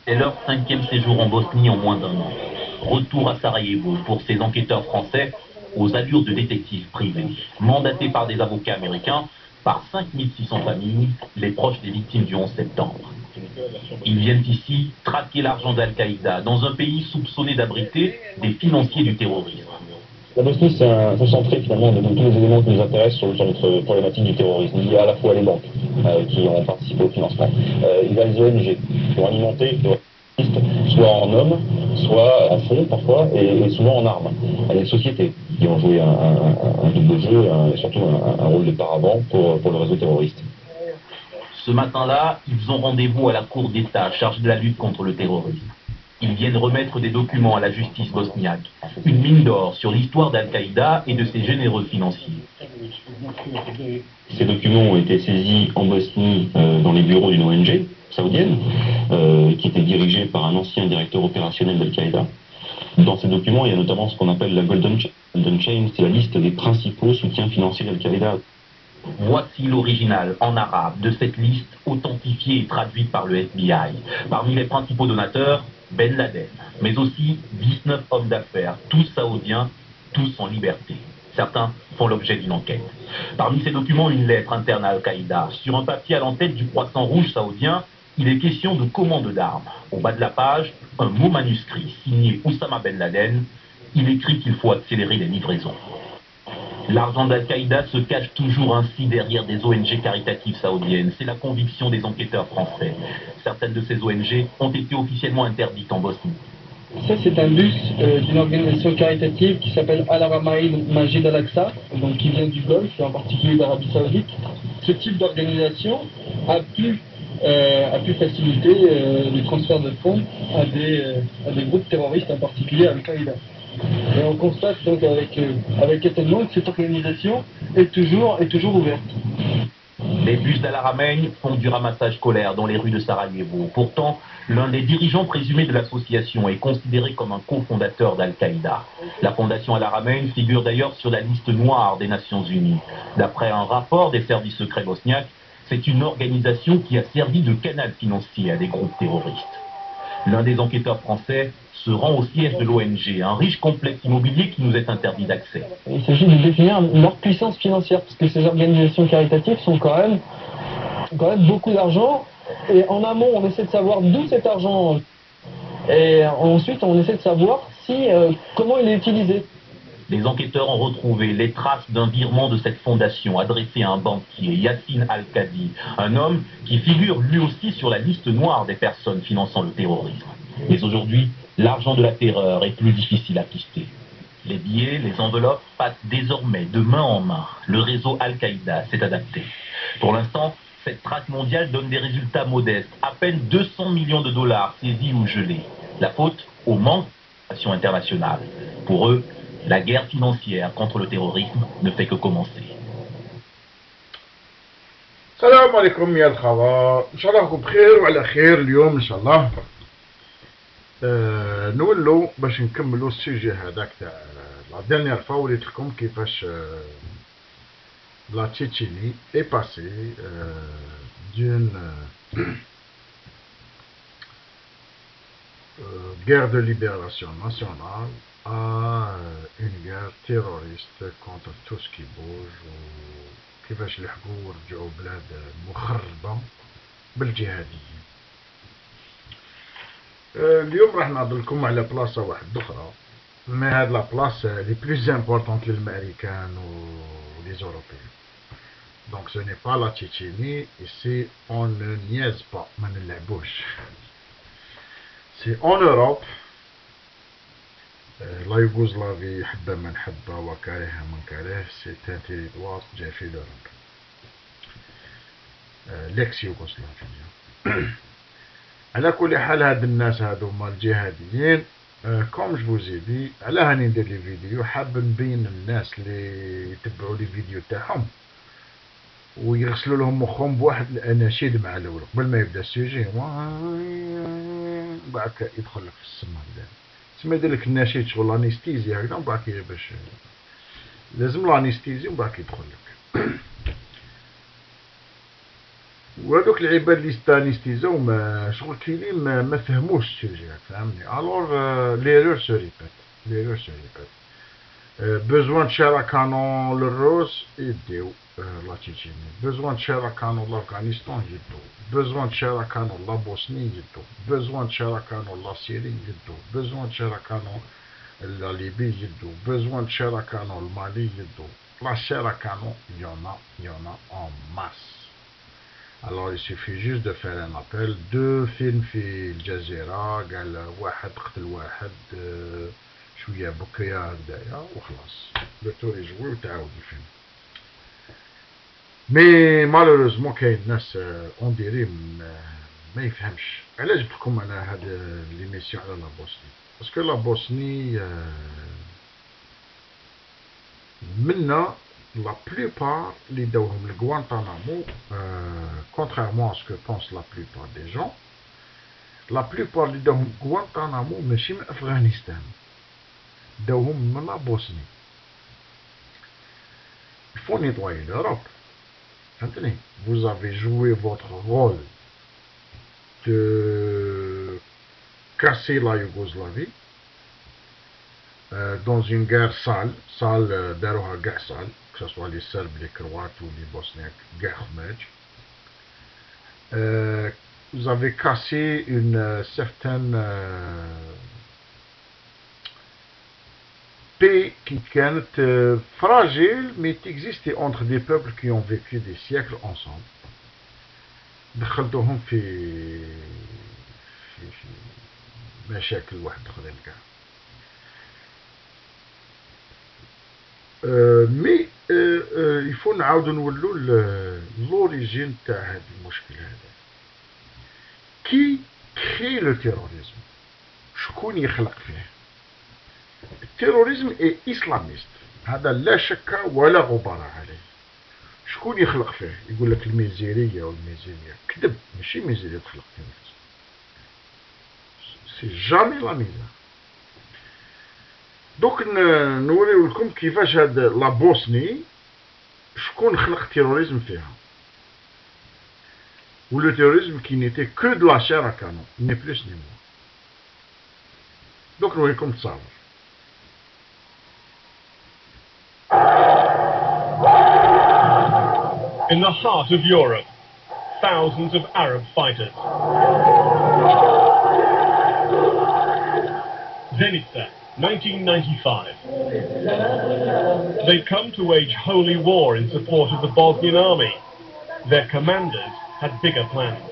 C'est leur cinquième séjour en Bosnie en moins d'un an. Retour à Sarajevo pour ces enquêteurs français aux allures de détectives privés, mandatés par des avocats américains, par 5600 familles, les proches des victimes du 11 septembre. Ils viennent ici traquer l'argent d'Al-Qaïda dans un pays soupçonné d'abriter des financiers du terrorisme. La Bosnie, c'est un concentré finalement de tous les éléments qui nous intéressent sur notre problématique du terrorisme. Il y a à la fois les banques qui ont participé au financement, il y a les ONG qui ont alimenté le terrorisme, soit en hommes, soit en fonds parfois, et souvent en armes. Il y a les sociétés qui ont joué un double jeu, et surtout un rôle de paravent pour le réseau terroriste. Ce matin-là, ils ont rendez-vous à la Cour d'État chargée de la lutte contre le terrorisme. Ils viennent remettre des documents à la justice bosniaque, une mine d'or sur l'histoire d'Al-Qaïda et de ses généreux financiers. Ces documents ont été saisis en Bosnie dans les bureaux d'une ONG saoudienne qui était dirigée par un ancien directeur opérationnel d'Al-Qaïda. Dans ces documents, il y a notamment ce qu'on appelle la Golden Chain. Golden Chain, c'est la liste des principaux soutiens financiers d'Al-Qaïda. Voici l'original en arabe de cette liste authentifiée et traduite par le FBI. Parmi les principaux donateurs, Ben Laden, mais aussi 19 hommes d'affaires, tous saoudiens, tous en liberté. Certains font l'objet d'une enquête. Parmi ces documents, une lettre interne à Al-Qaïda. Sur un papier à l'entête du Croissant Rouge saoudien, il est question de commande d'armes. Au bas de la page, un mot manuscrit signé Oussama Ben Laden. Il écrit qu'il faut accélérer les livraisons. L'argent d'Al-Qaïda se cache toujours ainsi derrière des ONG caritatives saoudiennes. C'est la conviction des enquêteurs français. Certaines de ces ONG ont été officiellement interdites en Bosnie. Ça, c'est un bus d'une organisation caritative qui s'appelle Al-Ramaïd Majid Al-Aqsa, donc qui vient du Golfe, et en particulier d'Arabie Saoudite. Ce type d'organisation a pu faciliter le transfert de fonds à des groupes terroristes, en particulier Al-Qaïda. Et on constate donc avec étonnement que cette organisation est toujours ouverte. Les bus d'Al-Haramein font du ramassage scolaire dans les rues de Sarajevo. Pourtant, l'un des dirigeants présumés de l'association est considéré comme un cofondateur d'Al-Qaïda. La fondation Al-Haramein figure d'ailleurs sur la liste noire des Nations Unies. D'après un rapport des services secrets bosniaques, c'est une organisation qui a servi de canal financier à des groupes terroristes. L'un des enquêteurs français se rend au siège de l'ONG, un riche complexe immobilier qui nous est interdit d'accès. Il s'agit de définir leur puissance financière, parce que ces organisations caritatives sont quand même beaucoup d'argent, et en amont on essaie de savoir d'où cet argent, et ensuite on essaie de savoir comment il est utilisé. Les enquêteurs ont retrouvé les traces d'un virement de cette fondation adressé à un banquier, Yassine Al-Qadi, un homme qui figure lui aussi sur la liste noire des personnes finançant le terrorisme. Mais aujourd'hui, l'argent de la terreur est plus difficile à pister. Les billets, les enveloppes passent désormais de main en main. Le réseau Al-Qaïda s'est adapté. Pour l'instant, cette traque mondiale donne des résultats modestes, à peine 200 millions de dollars saisis ou gelés. La faute au manque d'action internationale. Pour eux, la guerre financière contre le terrorisme ne fait que commencer. السلام عليكم يا الخوة، ان شاء الله راكم بخير وعلى خير اليوم ان شاء الله. نولو باش نكملو السوجي هذاك تاع لا ديرنيير فوا وريت لكم كيفاش لا تشيتشيني اي باسي دون guerre de libération nationale à une guerre terroriste contre tout ce qui bouge, وكيفاش لحقوا ورجعوا بلاد مخربة بالجهاديين. اليوم راح نهضر لكم على بلاصة واحدة أخرى، مي هاد لا بلاصة لي بلوز امبورطونت للأمريكان و لي زوروبيان. دونك سو ني با لا تشيتشيني، ici on ne niaise pas، ما نلعبوش. سي en Europe. لا يوغوسلافي حبة من حبة وكاره من كاره، سي ان تيريتوار جا في لوروب، ليكس يوغوسلافيا. على كل حال هاد الناس هادو هما الجهاديين. كوم جو فوز دي، على هاني ندير لي فيديو، حاب نبين الناس اللي يتبعوا لي فيديو تاعهم ويغسلوا لهم مخهم بواحد الاناشيد مع الاول قبل ما يبدا السوجي، بعد يدخل لك في السما هكذا. تسمى يدير لك النشيد شغل انستيزيا هكذا، ومن بعد باش لازم الانستيزيا ومن بعد يدخل لك. وهذوك العباد اللي استانستيزاو شغل كاينين ما فهموش السوجي فهمني الوغ ليرور سو ريبيت ليرور سو ريبيت بوزوان تشارع كانون للروس يديو لا تشيتشيني بوزوان تشارع كانون لافغانستان يدو بوزوان تشارع كانون لا بوسني يدو بوزوان تشارع كانون لا سيري يدو بوزوان تشارع كانون لا ليبي يدو بوزوان تشارع كانون المالي يدو لا شارع كانون يونا en masse. Alors il suffit juste de faire un appel. 2 films في الجزيرة قال واحد قتل واحد شوية بكية هكذايا وخلاص لو تور يجوي وتعاود الفيلم. مي مالوروزمون كاين ناس اون ديري ما يفهمش. علاش جبت لكم انا هاد ليميسيون على لا بوسني؟ باسكو لا بوسني منا la plupart les داوهم لغوانتانامو contrairement à ce que pensent la plupart des gens, la plupart les داوهم غوانتانامو ماشي من افغانستان داوهم من لا بوسني. Il faut nettoyer l'Europe. Maintenant, vous avez joué votre rôle de casser la Yougoslavie dans une guerre sale, d'aroha guerre sale, que ce soit les Serbes, les Croates ou les Bosniaques, guerre match. Vous avez cassé une certaine paix qui est fragile, mais qui existait entre des peuples qui ont vécu des siècles ensemble. دخلتهم في مشاكل واحد اخرين كاع. مي يفو نعاودو نولو لوريجين تاع هاد المشكل هذا. كي كري لو تيروريزم؟ شكون يخلق فيه؟ التيروريزم اي اسلاميست، هذا لا شك ولا غبار عليه. شكون يخلق فيه؟ يقول لك الميزيريه والميزيريه، كذب، ماشي ميزيريه تخلق تيروريزم، سي جامي لا ميزا. دوك نوريو لكم كيفاش هاد لا بوسني شكون خلق تيروريزم فيها. و لو تيروريزم كي نيتي كو دو لا شير ا كانون، ني بلوس ني موا. دوك نوريكم التصاور. In the heart of Europe, thousands of Arab fighters. Zenica, 1995. They'd come to wage holy war in support of the Bosnian army. Their commanders had bigger plans.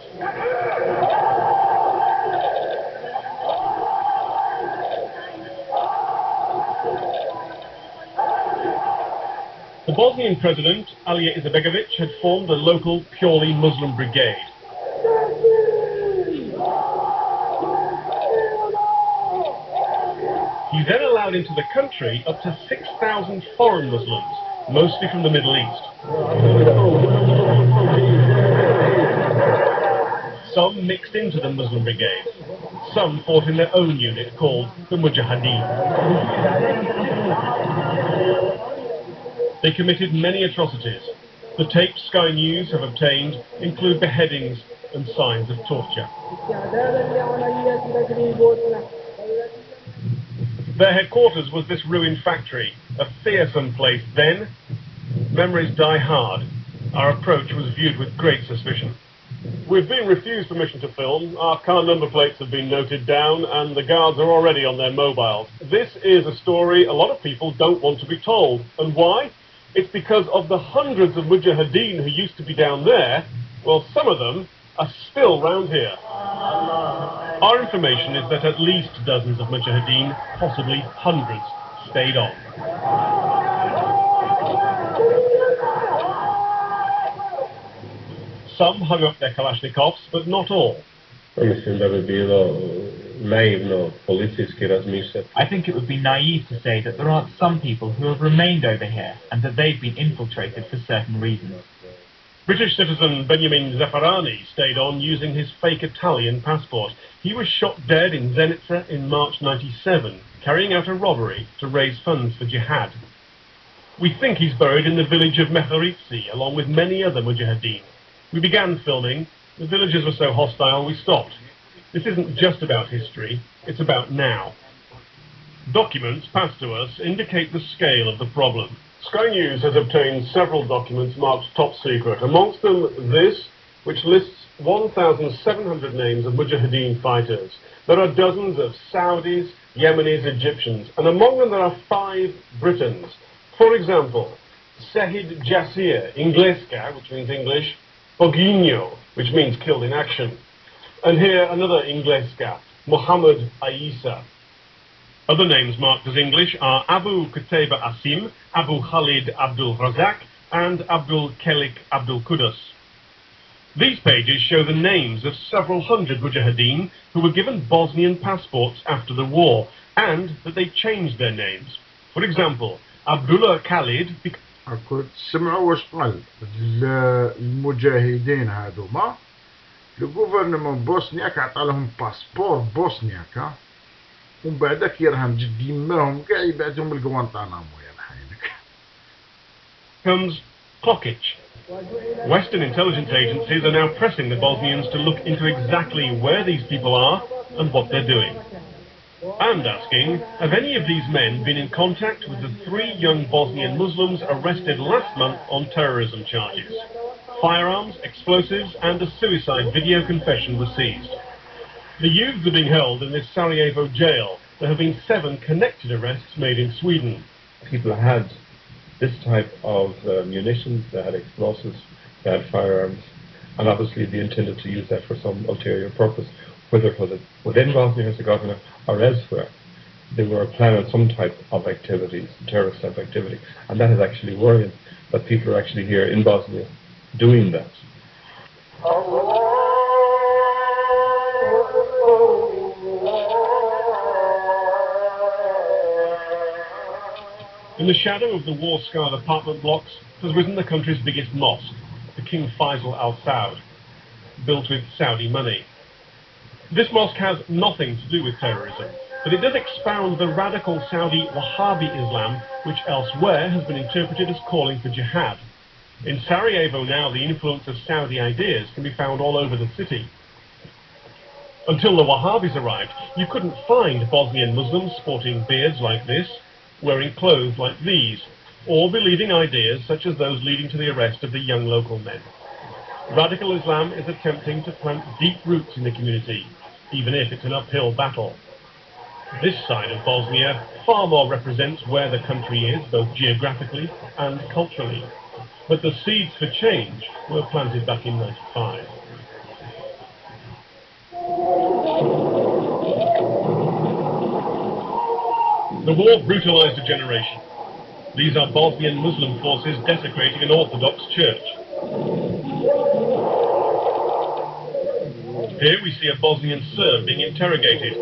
The Bosnian president, Alija Izetbegovic, had formed a local purely Muslim brigade. He then allowed into the country up to 6,000 foreign Muslims, mostly from the Middle East. Some mixed into the Muslim brigade. Some fought in their own unit called the Mujahideen. They committed many atrocities. The tapes Sky News have obtained include beheadings and signs of torture. Their headquarters was this ruined factory, a fearsome place then. Memories die hard. Our approach was viewed with great suspicion. We've been refused permission to film, our car number plates have been noted down, and the guards are already on their mobiles. This is a story a lot of people don't want to be told. And why? It's because of the hundreds of Mujahideen who used to be down there. Well, some of them are still round here. Our information is that at least dozens of Mujahideen, possibly hundreds, stayed on. Some hung up their Kalashnikovs, but not all. I think it would be naive to say that there aren't some people who have remained over here and that they've been infiltrated for certain reasons. British citizen Benjamin Zaffarani stayed on using his fake Italian passport. He was shot dead in Zenica in March 97, carrying out a robbery to raise funds for jihad. We think he's buried in the village of Meharizi, along with many other Mujahideen. We began filming. The villagers were so hostile we stopped. This isn't just about history, it's about now. Documents passed to us indicate the scale of the problem. Sky News has obtained several documents marked top secret, amongst them this, which lists 1,700 names of Mujahideen fighters. There are dozens of Saudis, Yemenis, Egyptians, and among them there are 5 Britons. For example, Sahid Jasir, Ingleska, which means English, Boginho, which means killed in action. And here another Ingleska, Muhammad Aisa. Other names marked as English are Abu Qutayba Asim, Abu Khalid Abdul Razak, and Abdul Kelik Abdul Qudus. These pages show the names of several hundred Mujahideen who were given Bosnian passports after the war, and that they changed their names. For example, Abdullah Khalid كنت سمعوا واش قال المجاهدين هذوما الجوفرنمون بوسنياك عطى لهم باسبور بوسنياك ومن بعد كيرهم جد يماهم كاع يبعثهم لغوانتانامو يا حينك. comes clockage. Western intelligence agencies are now pressing the Bosnians to look into exactly where these people are and what they're doing. And asking, have any of these men been in contact with the 3 young Bosnian Muslims arrested last month on terrorism charges? Firearms, explosives, and a suicide video confession were seized. The youths are being held in this Sarajevo jail. There have been 7 connected arrests made in Sweden. People had this type of munitions, they had explosives, they had firearms, and obviously they intended to use that for some ulterior purpose, whether it was within Bosnia-Herzegovina or elsewhere. They were planning some type of activities, terrorist type activity, and that is actually worrying that people are actually here in Bosnia doing that. In the shadow of the war-scarred apartment blocks has risen the country's biggest mosque, the King Faisal Al Saud, built with Saudi money. This mosque has nothing to do with terrorism, but it does expound the radical Saudi Wahhabi Islam, which elsewhere has been interpreted as calling for jihad. In Sarajevo now, the influence of Saudi ideas can be found all over the city. Until the Wahhabis arrived, you couldn't find Bosnian Muslims sporting beards like this, wearing clothes like these, or believing ideas such as those leading to the arrest of the young local men. Radical Islam is attempting to plant deep roots in the community, even if it's an uphill battle. This side of Bosnia far more represents where the country is, both geographically and culturally. But the seeds for change were planted back in '95. The war brutalized a generation. These are Bosnian Muslim forces desecrating an Orthodox church. Here we see a Bosnian Serb being interrogated. He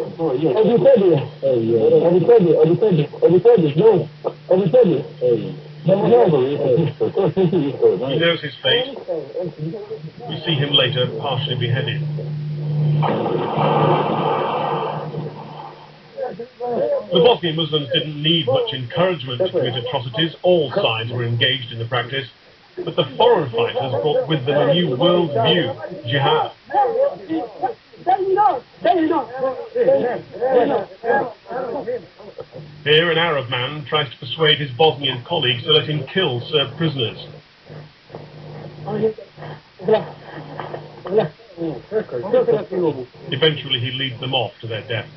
knows his fate. We see him later partially beheaded. The Bosnian Muslims didn't need much encouragement to commit atrocities. All sides were engaged in the practice. But the foreign fighters brought with them a new world view, jihad. Here an Arab man tries to persuade his Bosnian colleagues to let him kill Serb prisoners. Eventually he leads them off to their deaths.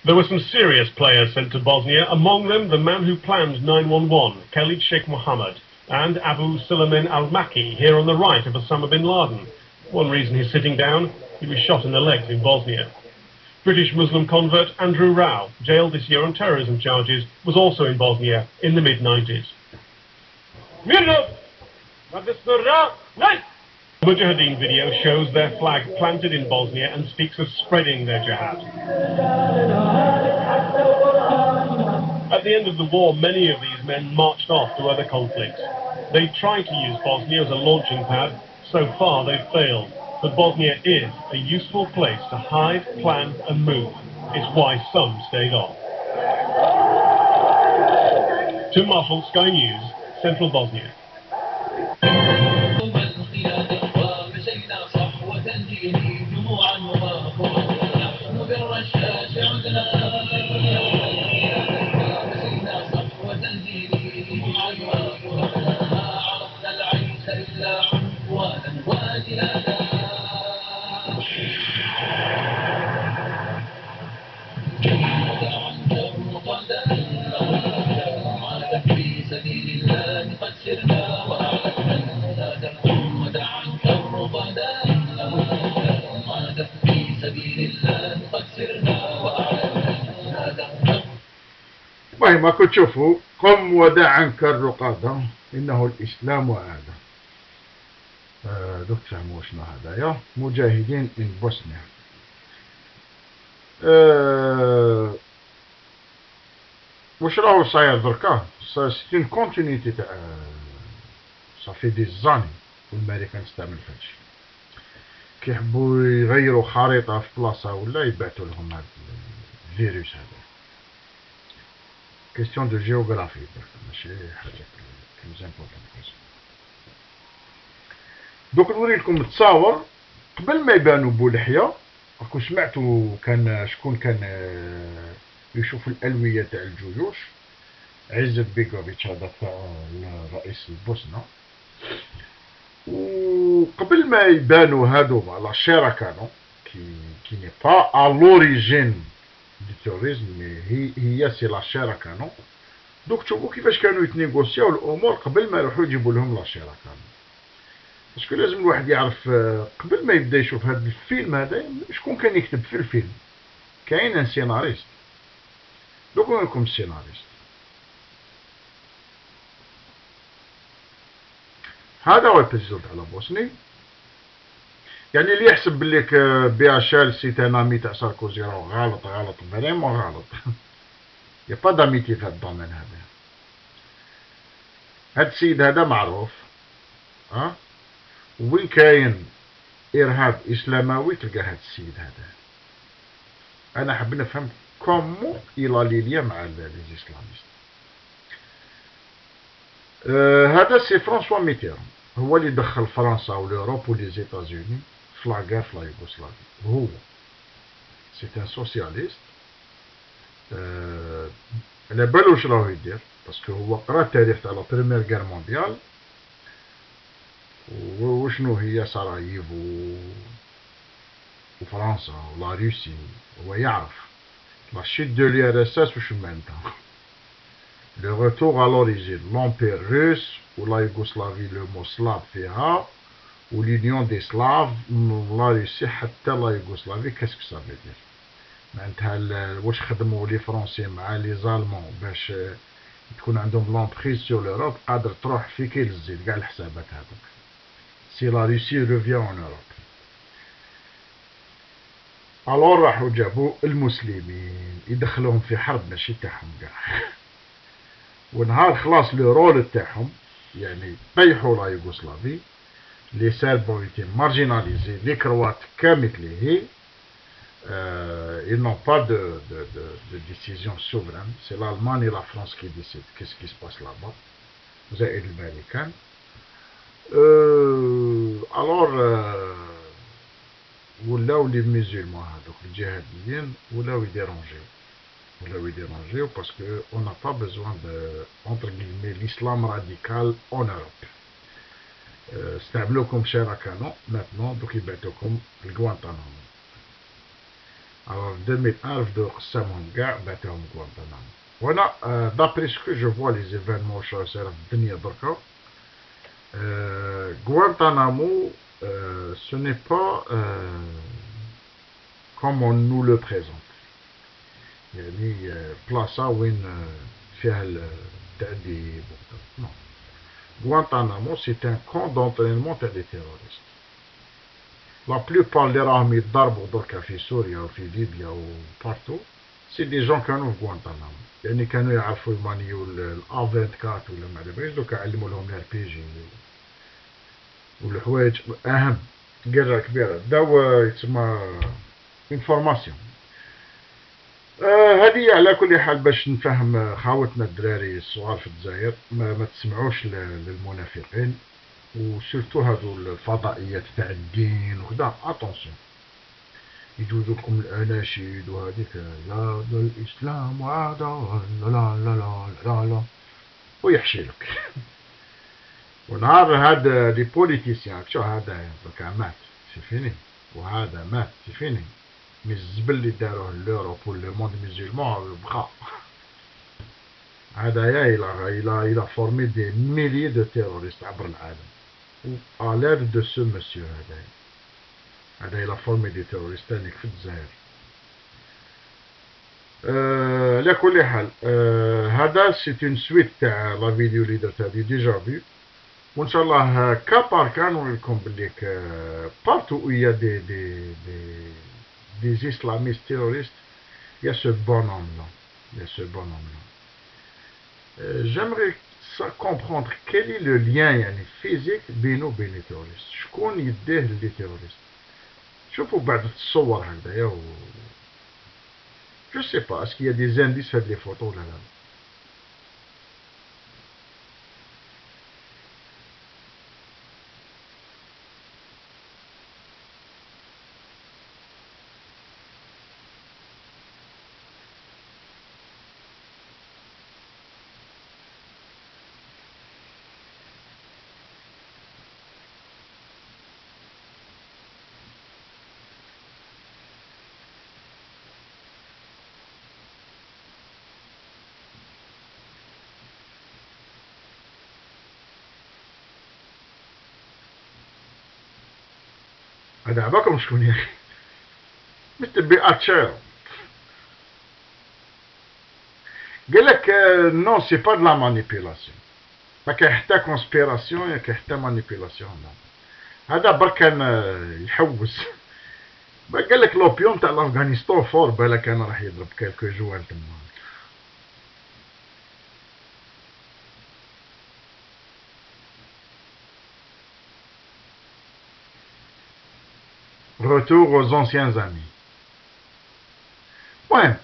There were some serious players sent to Bosnia, among them the man who planned 9/11, Khalid Sheikh Mohammed, and Abu Suleiman al-Maki, here on the right of Osama bin Laden. One reason he's sitting down, he was shot in the legs in Bosnia. British Muslim convert Andrew Rao, jailed this year on terrorism charges, was also in Bosnia in the mid-90s. The Mujahideen video shows their flag planted in Bosnia and speaks of spreading their jihad. At the end of the war, many of these men marched off to other conflicts. They tried to use Bosnia as a launching pad. So far, they've failed. But Bosnia is a useful place to hide, plan, and move. It's why some stayed on. To muffle Sky News, Central Bosnia. والله ما كنت تشوفوا قم ودع عنك الرقادة إنه الإسلام عادة. دوك تفهموا شنو هذايا مجاهدين من بوسنيا. واش راهو صاير دركا سي اون كونتينيتي تاع صافي دي زاني والماريكان تستعمل فهادشي كيحبوا يغيروا خريطة في بلاصة ولا يبعثوا لهم هاد الفيروس هذا كيستيون دو جيوغرافي ماشي حاجة كلوز امبورطون. دوك نوري لكم تصاور قبل ما يبانوا بولحية. راكم سمعتوا كان شكون كان يشوف الألوية تاع الجيوش عزت بيكوفيتش هذا رئيس البوسنة. وقبل ما يبانوا هادوما لا شيره كانون كي ني با ا لوريجين دو توريزم مي هي سي لا شيره كانون. دوك تشوفوا كيفاش كانوا يتنيغوسياو الامور قبل ما يروحوا يجيبوا لهم لا شيره كانون. باسكو لازم الواحد يعرف قبل ما يبدا يشوف هذا الفيلم هذا شكون كان يكتب في الفيلم. كاين ان سيناريست. دوك نقولكم السيناريست هذا هو البريزيدنت على بوسني. يعني اللي يحسب بليك بها شال سي تانامي تاع ساركوزي راهو غلط فريمون غلط. يا با داميتي في هاد الدومين هذا. هاد السيد هذا معروف وين كاين ارهاب اسلاموي تلقى هاد السيد هذا. انا حاب نفهم كومو الى ليليا مع لي اسلاميست. هذا سي فرانسوا ميتيرون هو اللي دخل فرنسا ولوروب ولي زيتازوني في لاغار في لا يوغوسلافي. هو سي ان سوسياليست. على بالو واش راهو يدير باسكو هو قرا التاريخ تاع لا بريمير غير مونديال وشنو هي سراييفو وفرنسا ولا روسي. هو يعرف لا شيت دو لي ار اس اس واش معناتها le retour à l'origine, l'empire russe ou la Yougoslavie, le mot slave فيها ou l'union des slaves la Russie حتى la Yougoslavie. qu'est-ce que ça veut dire معناتها واش خدموا لي فرونسي مع لي زالمون باش تكون عندهم لامبريز سور لوروب قادر تروح في كيل الزيت كاع الحسابات هذوك سي لا روسي ريفيان اون اوروب. الور راحوا جابوا المسلمين يدخلوهم في حرب ماشي تاعهم كاع. ونهار خلاص لو رول تاعهم يعني طيحوا لا يوغوسلافي لي سيربو يتي مارجيناليزي لي كروات كامتليه. ils n'ont pas de décision souveraine. C'est l'Allemagne et la France qui décident qu'est-ce qui se passe là-bas. زائد الامريكان. alors ولاو لي ميزولمون هذوك الجهاديين ولاو يديرونجيو باسكو اون n'a pas besoin de entre guillemets l'islam radical en Europe. استعملوكم شارع كانون maintenant دوك يبعثوكم لغوانتانامو. alors 2001 رفدو قسامهم كاع بعثوهم لغوانتانامو. وانا دابري سكو جو فوا لي زيفينمون واش راه صاير في الدنيا دركا غوانتانامو ce n'est pas comme on nous le présente. يعني بلاصة وين فيها التأديب. نو غوانتانامو سي ان كون دونترينمون تاع دي تيروريست. لا بلوبار اللي راهم يتضربوا دركا في سوريا وفي ليبيا و بارتو سي دي جون كانوا في غوانتانامو. يعني كانوا يعرفوا يمانيو ال A24 ولا ما على باليش دوكا علموا لهم الار بي جي والحوايج اهم قرة كبيرة داو يتسمى انفورماسيون. هذه على كل حال باش نفهم خاوتنا الدراري الصغار في الجزائر ما تسمعوش للمنافقين وسيرتو هادو الفضائيات تاع الدين وكذا اتونسيون يجوزوا لكم الاناشيد وهذيك لا الاسلام وهذا لا لا لا لا لا لا ويحشي لك ونهار هذا دي بوليتيسيان شو هذا بكا مات سي فيني وهذا مات سي فيني مي الزبل اللي داروه لوروب ولو موند ميزيلمون بقى هذايا il a formé des milliers de terroristes عبر العالم à l'aide de ce monsieur هذا il a formé des terroristes تانيك في الجزائر. على كل حال هذا سي اون سويت تاع لا فيديو اللي درت هذه ديجا فيو وان شاء الله كا بار كا نوري لكم بليك بارتو où il y a des islamistes terroristes il y a ce bonhomme là j'aimerais comprendre quel est le lien يعني physique بينه وبين les terroristes شكون يديه لي terroristes شوفوا بعض الصور هكذايا je sais pas est-ce qu'il y a des indices في هاد لي فوتو ولا لا. هذا عباكم شكون يا اخي مثل بياتشير قال لك نو سي با دو لا مانيبيلاسيون ما كاين حتى كونسبيراسيون يا كاين حتى مانيبيلاسيون هذا برك كان يحوس قال لك لوبيوم تاع لافغانيستان فور بالك انا راح يضرب كالكو جوان تما retour aux anciens amis. المهم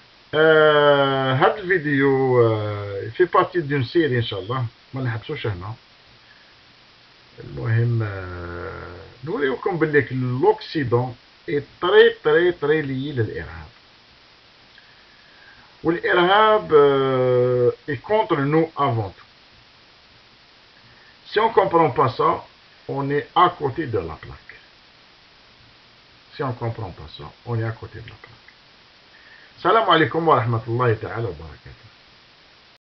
هاد الفيديو في بارتي دون سيري ان شاء الله ما نحبسوش هنا. المهم نوريكم بلي لوكسيدون اي طري لي للارهاب والارهاب اي كونتر نو افون tout. Si on comprend pas ça, on est à côté de la plaque. Si on ne comprend pas ça, on est à côté de la plaque. Salam alaikum wa rahmatullahi ta'ala wa barakatuh.